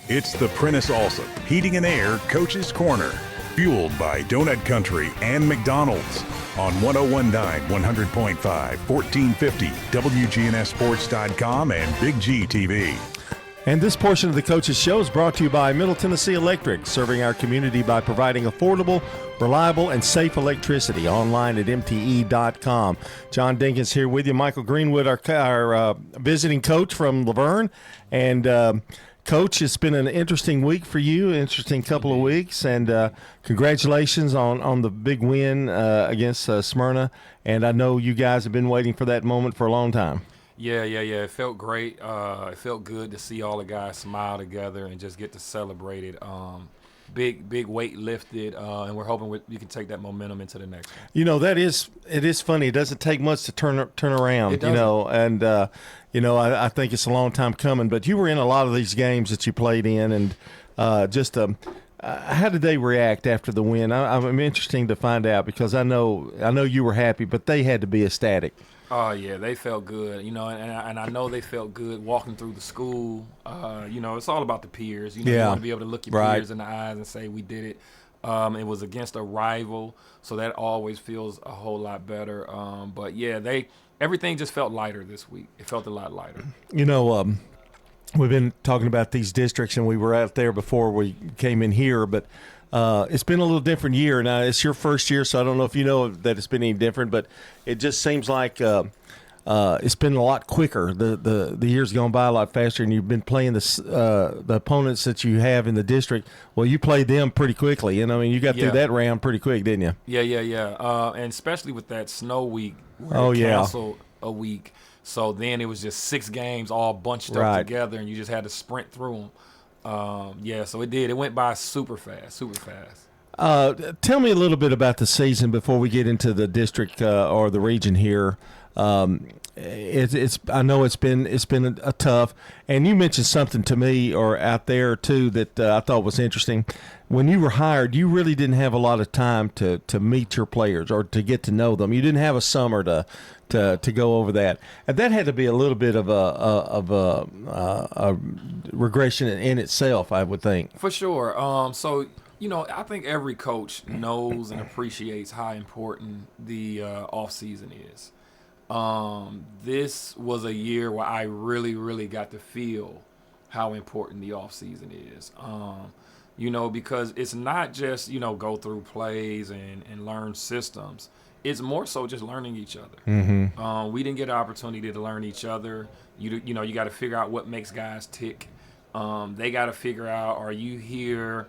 It's the Prentice Allsup Heating and Air Coach's Corner, fueled by Donut Country and McDonald's on 101.9, 100.5, 1450, WGNSSports.com, and Big G TV. And this portion of the Coach's Show is brought to you by Middle Tennessee Electric, serving our community by providing affordable, reliable, and safe electricity. Online at mte.com. John Dinkins here with you. Mychal Greenwood, our visiting coach from Laverne. And, Coach, it's been an interesting week for you, interesting couple of weeks. And congratulations on the big win against Smyrna. And I know you guys have been waiting for that moment for a long time. Yeah. It felt great. It felt good to see all the guys smile together and just get to celebrate it. Big weight lifted, and we're hoping we can take that momentum into the next one. You know, it is funny. It doesn't take much to turn around. It doesn't. You know, and I think it's a long time coming. But you were in a lot of these games that you played in, and how did they react after the win? I'm interested to find out, because I know you were happy, but they had to be ecstatic. Oh, yeah, they felt good, and I know they felt good walking through the school. It's all about the peers. You want to be able to look your peers in the eyes and say, we did it. It was against a rival, so that always feels a whole lot better. But, yeah, everything just felt lighter this week. It felt a lot lighter. We've been talking about these districts, and we were out there before we came in here, but it's been a little different year. Now, it's your first year, so I don't know if you know that it's been any different, but it just seems like it's been a lot quicker. The years gone by a lot faster, and you've been playing the opponents that you have in the district. Well, you played them pretty quickly, and I mean, you got through that round pretty quick, didn't you? Yeah. And especially with that snow week, where it canceled a week. So then it was just 6 games all bunched up together, and you just had to sprint through them. So it did. It went by super fast. Tell me a little bit about the season before we get into the district or the region here. I know it's been a tough, and you mentioned something to me or out there too that I thought was interesting. When you were hired, you really didn't have a lot of time to meet your players or to get to know them. You didn't have a summer to go over that, and that had to be a little bit of a regression in itself, I would think. For sure. I think every coach knows and appreciates how important the off season is. This was a year where I really, really got to feel how important the off season is. Because it's not just, go through plays and learn systems. It's more so just learning each other. Mm-hmm. We didn't get an opportunity to learn each other. You got to figure out what makes guys tick. They got to figure out, are you here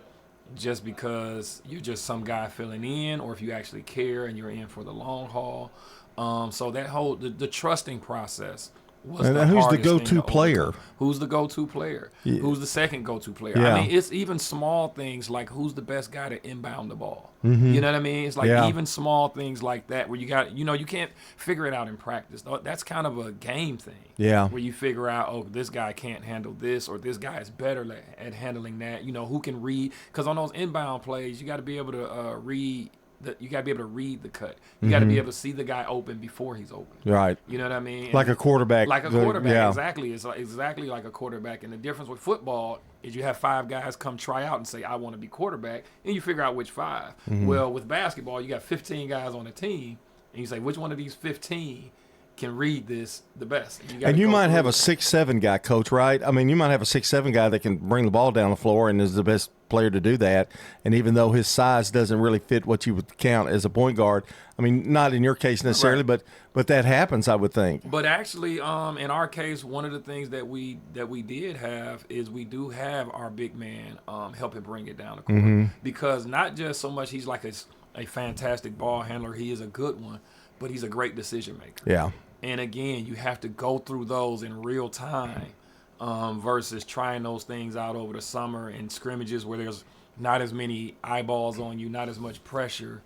just because you're just some guy filling in, or if you actually care and you're in for the long haul. So that whole the trusting process was the who's the hardest go-to thing player? Who's the go-to player? Yeah. Who's the second go-to player? Yeah. I mean, it's even small things like who's the best guy to inbound the ball. Mm-hmm. You know what I mean? It's like even small things like that where you got, you can't figure it out in practice. That's kind of a game thing. Yeah. Where you figure out, this guy can't handle this, or this guy is better at handling that. Who can read? Because on those inbound plays, you got to be able to read. You got to be able to read the cut. You got to be able to see the guy open before he's open. Right. You know what I mean? Like a quarterback. Exactly. It's exactly like a quarterback. And the difference with football is you have 5 guys come try out and say, I want to be quarterback, and you figure out which 5. Mm-hmm. Well, with basketball, you got 15 guys on a team, and you say, which one of these 15 can read this the best? And you might have a 6'7" guy, coach, right? I mean, you might have a 6'7" guy that can bring the ball down the floor and is the best player to do that. And even though his size doesn't really fit what you would count as a point guard, I mean, not in your case necessarily, but that happens, I would think. But actually, in our case, one of the things that we did have is we do have our big man helping bring it down the court. Mm-hmm. Because not just so much he's like a fantastic ball handler, he is a good one, but he's a great decision maker. Yeah. And again, you have to go through those in real time versus trying those things out over the summer in scrimmages where there's not as many eyeballs on you, not as much pressure.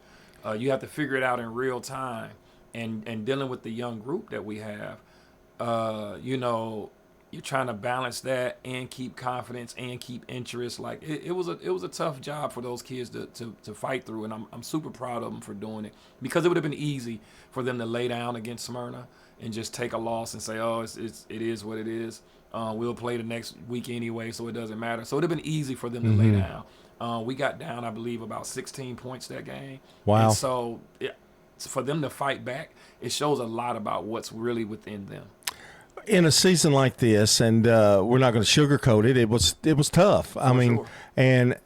You have to figure it out in real time. And dealing with the young group that we have, you're trying to balance that and keep confidence and keep interest. Like it was a tough job for those kids to fight through, and I'm super proud of them for doing it, because it would have been easy for them to lay down against Smyrna and just take a loss and say, oh, it is what it is. We'll play the next week anyway, so it doesn't matter. So it would have been easy for them to lay down. We got down, I believe, about 16 points that game. Wow. And so for them to fight back, it shows a lot about what's really within them. In a season like this, and we're not going to sugarcoat it, it was tough. I mean, sure. And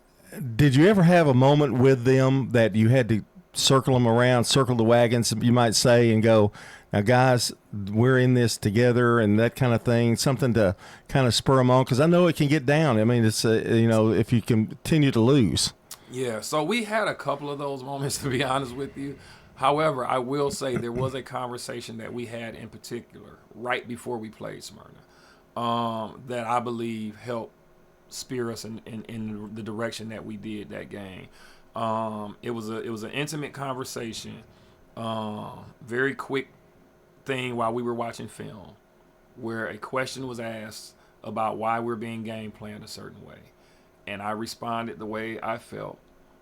did you ever have a moment with them that you had to circle them around, circle the wagons, you might say, and go, now, guys, we're in this together, and that kind of thing, something to kind of spur them on? Because I know it can get down. I mean, it's, if you continue to lose. Yeah, so we had a couple of those moments, to be honest with you. However, I will say there was a conversation that we had in particular right before we played Smyrna that I believe helped steer us in the direction that we did that game. It was an intimate conversation, very quick thing while we were watching film, where a question was asked about why we're being game planned a certain way, and I responded the way I felt,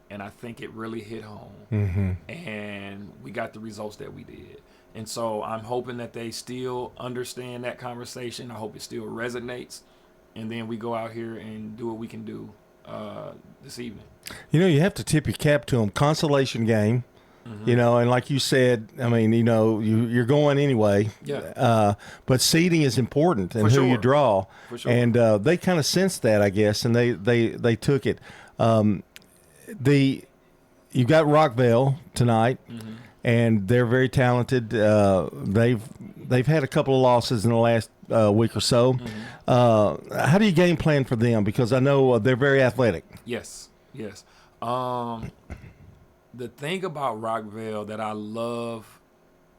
and I think it really hit home, and we got the results that we did. And so I'm hoping that they still understand that conversation. I hope it still resonates, and then we go out here and do what we can do this evening. You have to tip your cap to them. Consolation game. And like you said, I mean, you're going anyway. Yeah. But seeding is important, and who you draw. For sure. And they kind of sensed that, I guess, and they took it. You got Rockville tonight, and they're very talented. They've had a couple of losses in the last week or so. How do you game plan for them? Because I know they're very athletic. Yes. The thing about Rockville that I love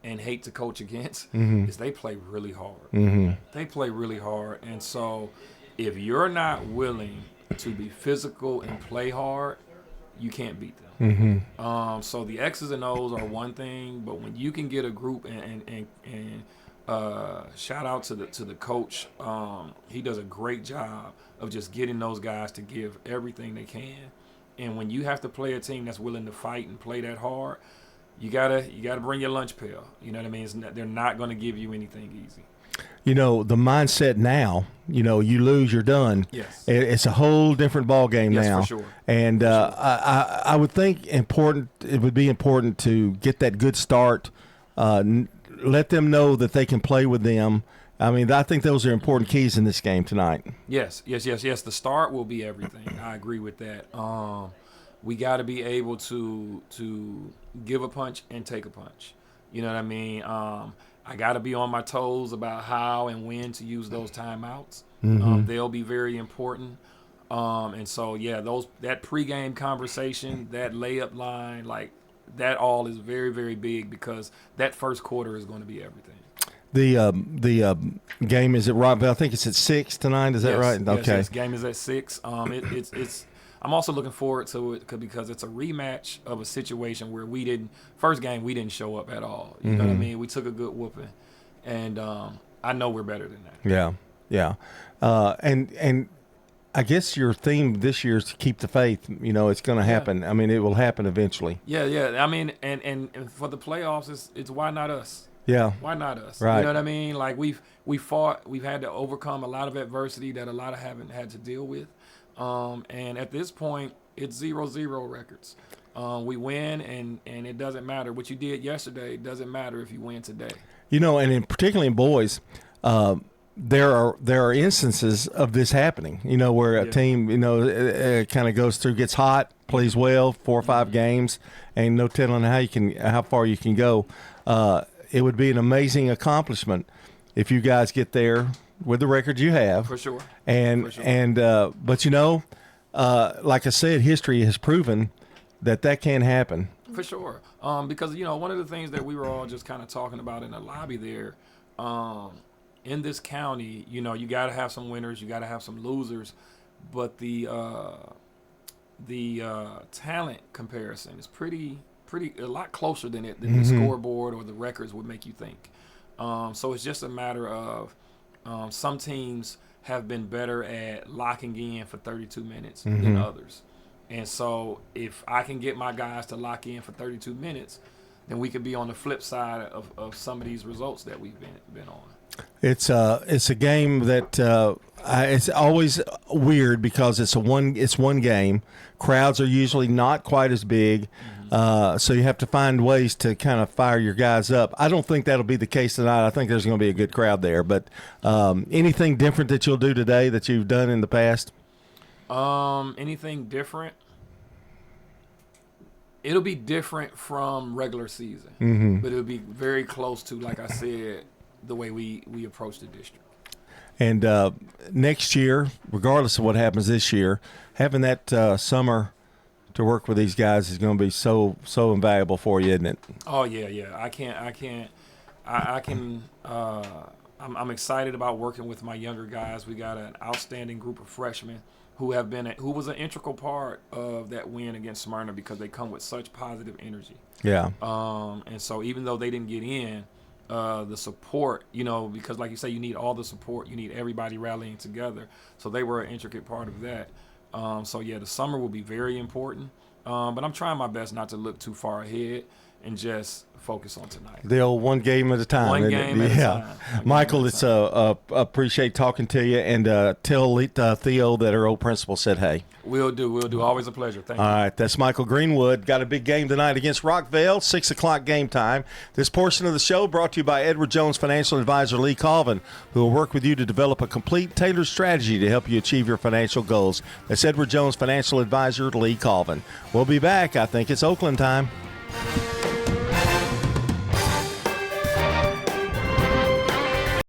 and hate to coach against is they play really hard. They play really hard. And so if you're not willing to be physical and play hard, you can't beat them. So the X's and O's are one thing, but when you can get a group and shout out to the coach, he does a great job of just getting those guys to give everything they can. And when you have to play a team that's willing to fight and play that hard, you gotta bring your lunch pail. You know what I mean? They're not going to give you anything easy. The mindset now, you lose, you're done. Yes. It's a whole different ball game now. Yes, for sure. And I would think it would be important to get that good start, let them know that they can play with them. I mean, I think those are important keys in this game tonight. Yes. The start will be everything. I agree with that. We got to be able to give a punch and take a punch. You know what I mean? I got to be on my toes about how and when to use those timeouts. They'll be very important. And so, that pregame conversation, that layup line, like that all is very, very big because that first quarter is going to be everything. The game is at Rockville. I think it's at 6 tonight. Is that right? Okay. Yes, game is at 6. It's. I'm also looking forward to it because it's a rematch of a situation where first game we didn't show up at all. You know what I mean? We took a good whooping, and I know we're better than that. Yeah. And I guess your theme this year is to keep the faith. It's going to happen. Yeah. I mean, it will happen eventually. Yeah. I mean, and for the playoffs, it's why not us? Yeah. Why not us? Right. You know what I mean? Like we've fought, we've had to overcome a lot of adversity that a lot of haven't had to deal with. And at this point, it's 0-0 records. We win, and it doesn't matter what you did yesterday. It doesn't matter if you win today. And particularly in boys, there are instances of this happening. Where a team, kind of goes through, gets hot, plays well, 4 or 5 games, and no telling how far you can go. It would be an amazing accomplishment if you guys get there with the record you have. For sure. But like I said, history has proven that can happen. For sure. Because one of the things that we were all just kind of talking about in the lobby there, in this county, you got to have some winners, you got to have some losers, but the talent comparison is pretty a lot closer than the scoreboard or the records would make you think. So it's just a matter of some teams have been better at locking in for 32 minutes than others. And so if I can get my guys to lock in for 32 minutes, then we could be on the flip side of some of these results that we've been on. It's a game that it's always weird because it's one game. Crowds are usually not quite as big, so you have to find ways to kind of fire your guys up. I don't think that'll be the case tonight. I think there's going to be a good crowd there. But anything different that you'll do today that you've done in the past? Anything different? It'll be different from regular season, but it'll be very close to, like I said, the way we approach the district. And next year, regardless of what happens this year, having that summer to work with these guys is going to be so invaluable for you, isn't it? Oh yeah. I'm excited about working with my younger guys. We got an outstanding group of freshmen who was an integral part of that win against Smyrna because they come with such positive energy. Yeah. And so even though they didn't get in, the support, because like you say, you need all the support. You need everybody rallying together. So they were an intricate part of that. So yeah, the summer will be very important. But I'm trying my best not to look too far ahead and just focus on tonight. The old one game at a time. One game at a time. Mychal, it's appreciate talking to you, and tell Theo that her old principal said hey. We'll do. Always a pleasure. Thank you. All right, that's Mychal Greenwood. Got a big game tonight against Rockvale, 6 o'clock game time. This portion of the show brought to you by Edward Jones Financial Advisor Lee Colvin, who will work with you to develop a complete, tailored strategy to help you achieve your financial goals. That's Edward Jones Financial Advisor Lee Colvin. We'll be back. I think it's Oakland time.